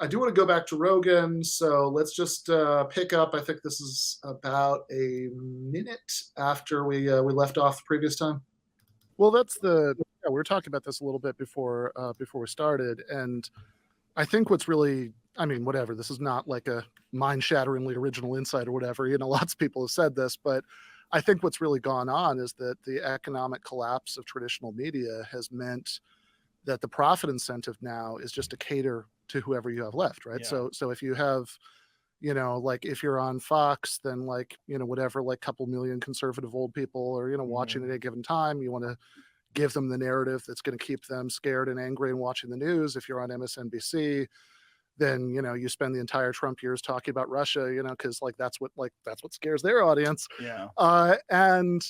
I do want to go back to Rogan, so let's just pick up. I think this is about a minute after we left off the previous time. Well, we were talking about this a little bit before we started, and I think what's really, I mean, whatever, this is not like a mind-shatteringly original insight or whatever. Lots of people have said this, but I think what's really gone on is that the economic collapse of traditional media has meant that the profit incentive now is just to cater to whoever you have left, right? Yeah. So if you have, like if you're on Fox, then like, whatever, like couple million conservative old people are, watching at a given time, you want to give them the narrative that's going to keep them scared and angry and watching the news. If you're on MSNBC, then, you spend the entire Trump years talking about Russia, because that's what scares their audience. Yeah. And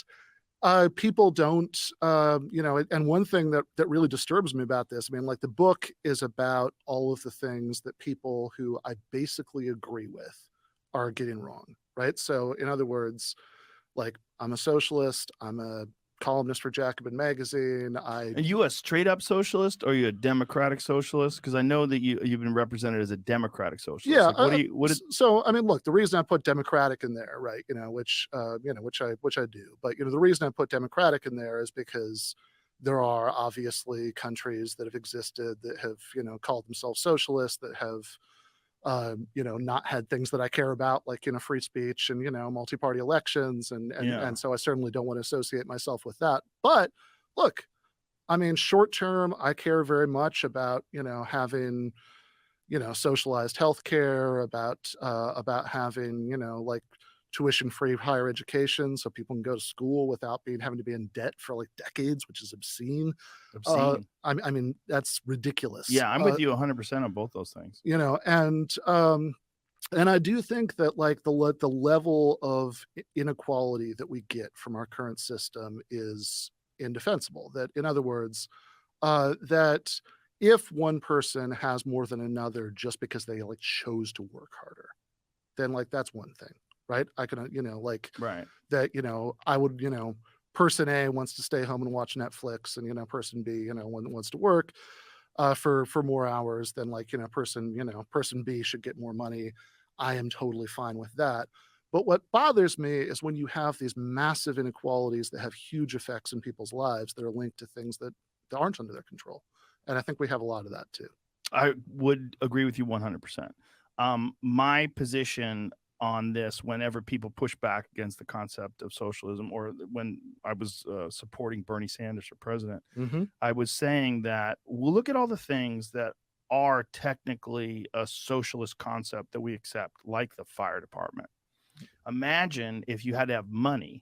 people don't, and one thing that really disturbs me about this, I mean, like the book is about all of the things that people who I basically agree with are getting wrong, right? So in other words, like I'm a socialist, I'm a columnist for Jacobin magazine. Are you a straight up socialist or are you a democratic socialist? Because I know that you've been represented as a democratic socialist. Yeah. Like, so I mean, look, the reason I put democratic in there, right? Which I do, but the reason I put democratic in there is because there are obviously countries that have existed that have called themselves socialists, that have not had things that I care about, like, free speech and, multi-party elections. And so I certainly don't want to associate myself with that. But look, I mean, short term, I care very much about, having, socialized healthcare, about having, like tuition-free higher education so people can go to school without having to be in debt for like decades, which is obscene. I mean, that's ridiculous. Yeah, I'm with you 100% on both those things. And I do think that like the level of inequality that we get from our current system is indefensible. That, in other words, that if one person has more than another just because they like chose to work harder, then like that's one thing. Right. I can, right. That, I would, person A wants to stay home and watch Netflix and, person B, wants to work for more hours than like, person B should get more money. I am totally fine with that. But what bothers me is when you have these massive inequalities that have huge effects in people's lives that are linked to things that aren't under their control. And I think we have a lot of that too. I would agree with you 100%. My position on this, whenever people push back against the concept of socialism, or when I was supporting Bernie Sanders for president, I was saying that we'll look at all the things that are technically a socialist concept that we accept, like the fire department. Imagine if you had to have money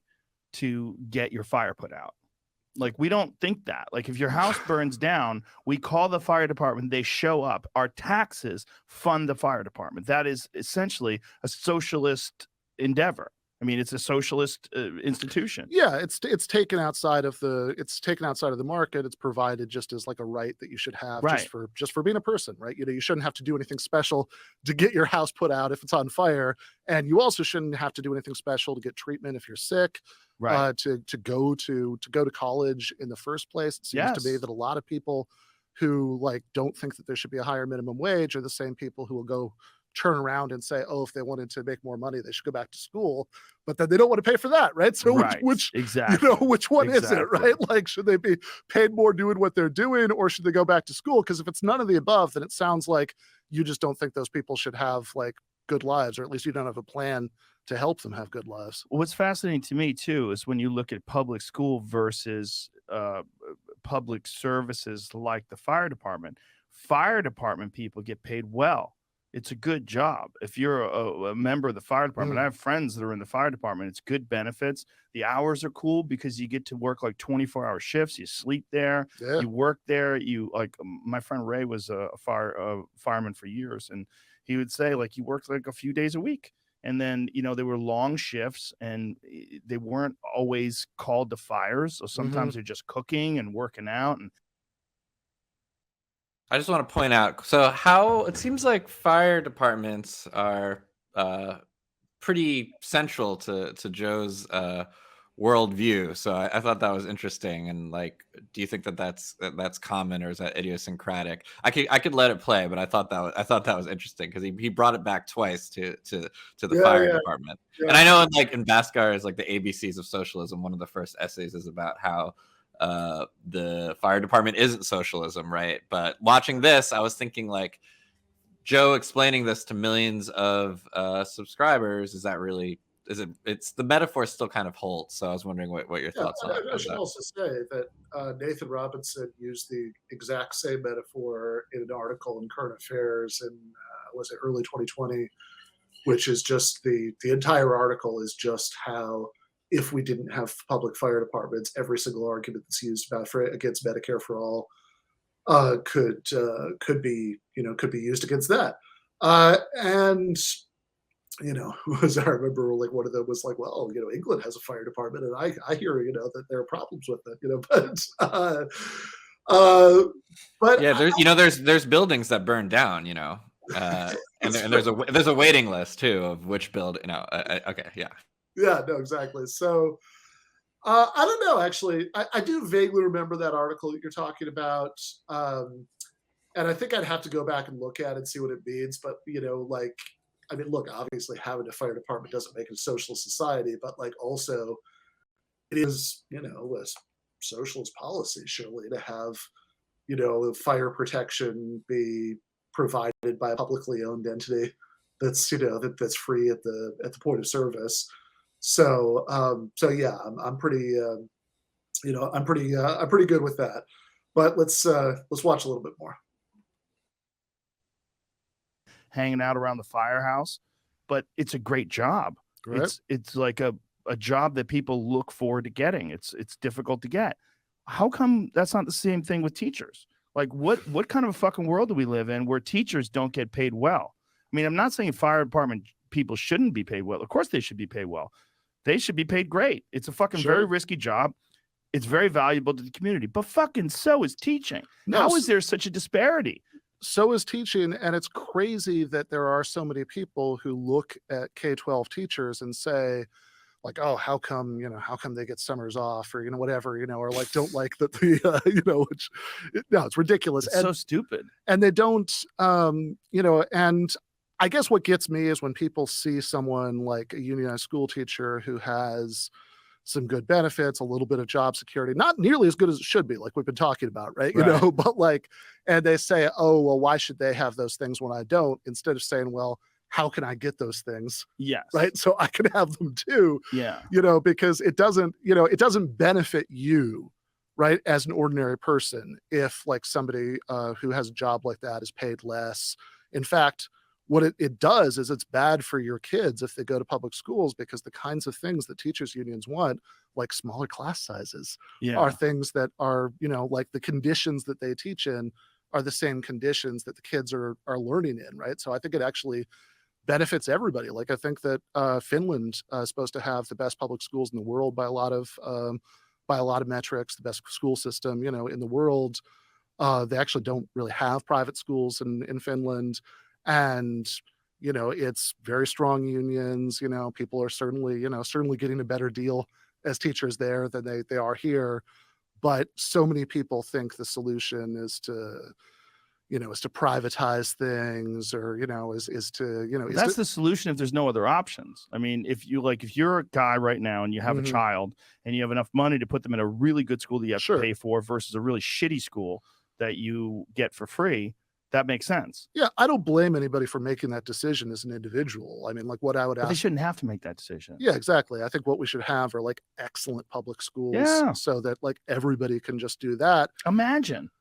to get your fire put out. Like, we don't think that. Like, if your house burns down, we call the fire department, they show up. Our taxes fund the fire department. That is essentially a socialist endeavor. I mean, it's a socialist institution. Yeah, it's taken outside of the market. It's provided just as like a right that you should have, right, just for being a person, right? You shouldn't have to do anything special to get your house put out if it's on fire, and you also shouldn't have to do anything special to get treatment if you're sick. Right. To go to college in the first place. It seems to be that a lot of people who like don't think that there should be a higher minimum wage are the same people who will go turn around and say, oh, if they wanted to make more money, they should go back to school, but then they don't want to pay for that, right? So right. which exactly. Which one is it, right? Like, should they be paid more doing what they're doing, or should they go back to school? Because if it's none of the above, then it sounds like you just don't think those people should have like good lives, or at least you don't have a plan to help them have good lives. What's fascinating to me too is when you look at public school versus public services like the fire department people get paid well. It's a good job. If you're a member of the fire department, I have friends that are in the fire department. It's good benefits. The hours are cool because you get to work like 24-hour shifts. You sleep there, you work there. You like, my friend Ray was a fireman for years, and he would say like you worked like a few days a week. And then, they were long shifts and they weren't always called to fires. So sometimes they're just cooking and working out. And I just want to point out, so how it seems like fire departments are pretty central to Joe's worldview. So I thought that was interesting. And like, do you think that that's common, or is that idiosyncratic? I could let it play, but I thought that was interesting because he brought it back twice to the Yeah, fire yeah, department. And yeah. I know in Bhaskar is like the ABCs of socialism. One of the first essays is about how the fire department isn't socialism, right? But watching this, I was thinking like, Joe explaining this to millions of subscribers, is that really, it's the metaphor still kind of holds. So I was wondering what your Yeah, thoughts on I should that. also say that Nathan Robinson used the exact same metaphor in an article in Current Affairs in was it early 2020, which is just the entire article is just how if we didn't have public fire departments, every single argument that's used against Medicare for all could be used against that. And as I remember, like one of them was like, well, England has a fire department, and I hear that there are problems with it, but Yeah, there's buildings that burn down, and there's a waiting list too of which okay, yeah. Yeah, no, exactly. So I don't know. Actually, I do vaguely remember that article that you're talking about, and I think I'd have to go back and look at it and see what it means. But like, I mean, look, obviously having a fire department doesn't make it a socialist society, but like also it is, a socialist policy surely to have, fire protection be provided by a publicly owned entity that's, that's free at the point of service. So, yeah, I'm pretty, I'm pretty good with that. But let's watch a little bit more. Hanging out around the firehouse, but it's a great job. Right. It's like a job that people look forward to getting. It's difficult to get. How come that's not the same thing with teachers? Like what kind of a fucking world do we live in where teachers don't get paid well? I mean, I'm not saying fire department people shouldn't be paid well. Of course they should be paid well. They should be paid great. It's a fucking very risky job. It's very valuable to the community, but fucking so is teaching. How is there such a disparity? So is teaching, and it's crazy that there are so many people who look at K-12 teachers and say, like, oh, how come they get summers off, or whatever, or like don't like that which no, it's ridiculous. It's so stupid. And they don't, and I guess what gets me is when people see someone like a unionized school teacher who has some good benefits, a little bit of job security, not nearly as good as it should be, like we've been talking about, right? But like, and they say, oh, well, why should they have those things when I don't? Instead of saying, well, how can I get those things? Yes. Right. So I can have them too. Yeah. Because it doesn't benefit you, right, as an ordinary person if like somebody who has a job like that is paid less. In fact, what it does is it's bad for your kids if they go to public schools, because the kinds of things that teachers unions want, like smaller class sizes, are things that are, like the conditions that they teach in are the same conditions that the kids are learning in, right? So I think it actually benefits everybody. Like I think that Finland is supposed to have the best public schools in the world by a lot of metrics, the best school system, in the world. They actually don't really have private schools in Finland. And, it's very strong unions, people are certainly getting a better deal as teachers there than they are here. But so many people think the solution is to privatize things, or, that's the solution if there's no other options. I mean, if you're a guy right now and you have a child and you have enough money to put them in a really good school that you have to pay for versus a really shitty school that you get for free, that makes sense. Yeah, I don't blame anybody for making that decision as an individual. I mean, like what I would ask. But they shouldn't have to make that decision. Yeah, exactly. I think what we should have are like excellent public schools, so that like everybody can just do that. Imagine.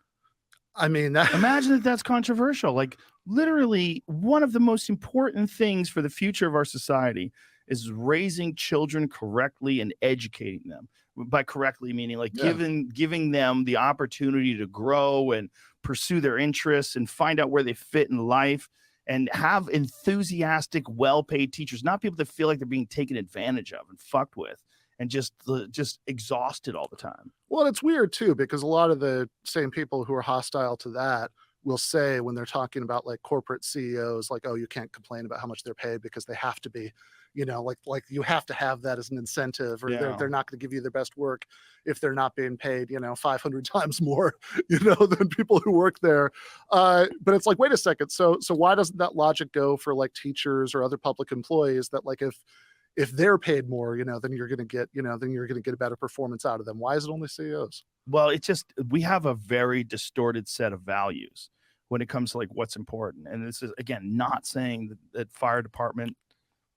I mean, imagine that that's controversial. Like literally one of the most important things for the future of our society is raising children correctly and educating them. By correctly meaning like giving them the opportunity to grow and pursue their interests and find out where they fit in life, and have enthusiastic, well-paid teachers, not people that feel like they're being taken advantage of and fucked with and just exhausted all the time. Well, it's weird too, because a lot of the same people who are hostile to that will say when they're talking about like corporate CEOs, like, oh, you can't complain about how much they're paid because they have to be. like you have to have that as an incentive, or they're not going to give you their best work if they're not being paid 500 times more than people who work there. But it's like, wait a second, so why doesn't that logic go for like teachers or other public employees, that like if they're paid more, then you're going to get a better performance out of them? Why is it only CEOs? Well, we have a very distorted set of values when it comes to like what's important. And this is, again, not saying that fire department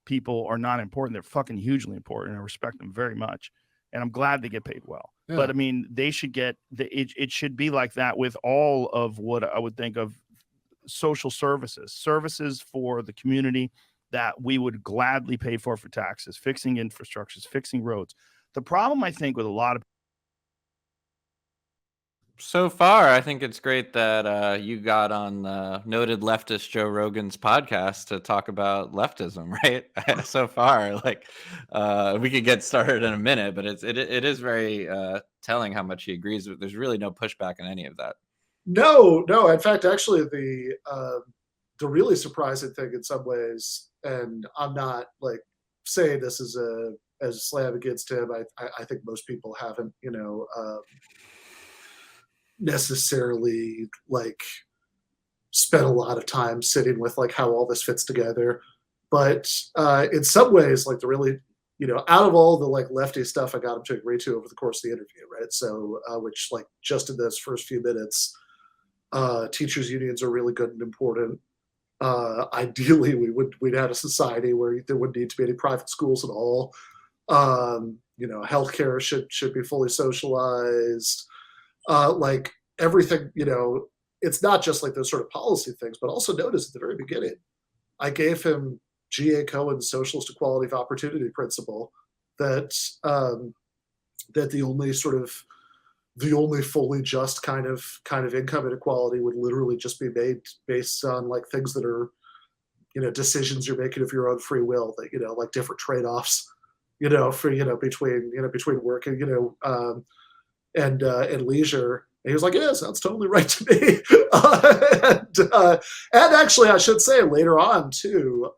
people are not important. They're fucking hugely important. I respect them very much. And I'm glad they get paid well. Yeah. But I mean, they should get it should be like that with all of what I would think of social services for the community that we would gladly pay for taxes, fixing infrastructures, fixing roads. The problem, I think, with a lot of so far, I think it's great that you got on noted leftist Joe Rogan's podcast to talk about leftism, right? So far, like we could get started in a minute, but it is very telling how much he agrees with. There's really no pushback in any of that. No. In fact, actually, the really surprising thing in some ways, and I'm not like saying this as a slam against him. I think most people haven't, necessarily like spent a lot of time sitting with like how all this fits together, but in some ways, like the really out of all the like lefty stuff I got him to agree to over the course of the interview, right? So which like just in those first few minutes, teachers unions are really good and important. Ideally we'd have a society where there wouldn't need to be any private schools at all. Healthcare should be fully socialized. Like everything, it's not just like those sort of policy things, but also notice at the very beginning, I gave him G.A. Cohen's socialist equality of opportunity principle that the only fully just kind of income inequality would literally just be made based on like things that are, decisions you're making of your own free will, that, like different trade-offs, between work and, and leisure. And he was like, yeah, sounds totally right to me. And actually, I should say later on too,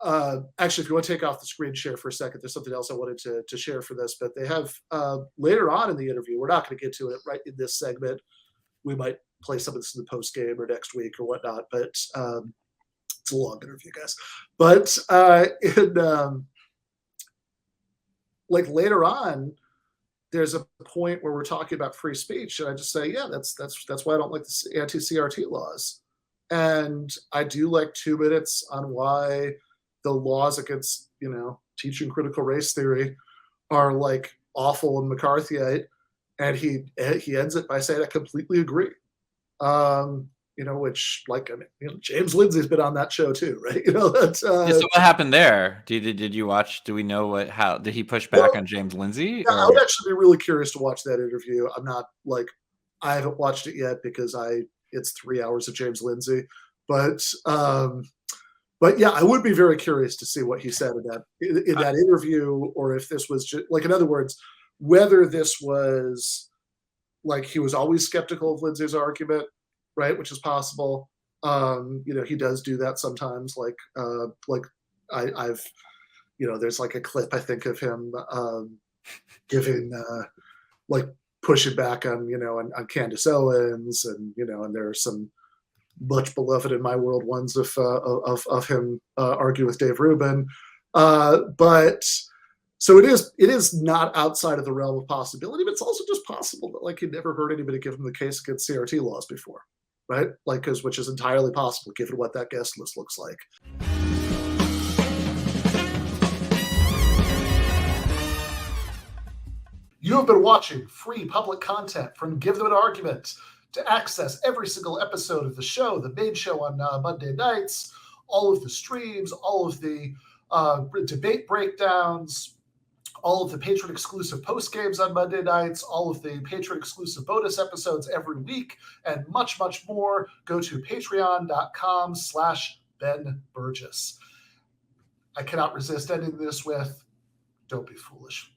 actually, if you want to take off the screen share for a second, there's something else I wanted to share for this, but they have later on in the interview, we're not going to get to it right in this segment. We might play some of this in the post game or next week or whatnot, but it's a long interview, guys. But like later on, there's a point where we're talking about free speech, and I just say, yeah, that's why I don't like the anti-CRT laws. And I do like 2 minutes on why the laws against, teaching critical race theory are like awful and McCarthyite. And he ends it by saying, I completely agree. Which like, James Lindsay's been on that show too, right? So what happened there? Did you watch? Do we know how did he push back on James Lindsay? I would actually be really curious to watch that interview. I'm not like, I haven't watched it yet because it's 3 hours of James Lindsay, but yeah, I would be very curious to see what he said in that interview, or if this was just like, in other words, whether this was like he was always skeptical of Lindsay's argument, right? Which is possible. He does do that sometimes. Like I've, there's like a clip I think of him giving like pushing back on on Candace Owens, and and there are some much beloved in my world ones of him argue with Dave Rubin, but so it is not outside of the realm of possibility, but it's also just possible that like he never heard anybody give him the case against CRT laws before, right? Like, which is entirely possible given what that guest list looks like. You have been watching free public content from Give Them an Argument. To access every single episode of the show, the main show on Monday nights, all of the streams, all of the debate breakdowns, all of the patron-exclusive post-games on Monday nights, all of the patron-exclusive bonus episodes every week, and much, much more, go to patreon.com/Ben Burgis. I cannot resist ending this with, don't be foolish.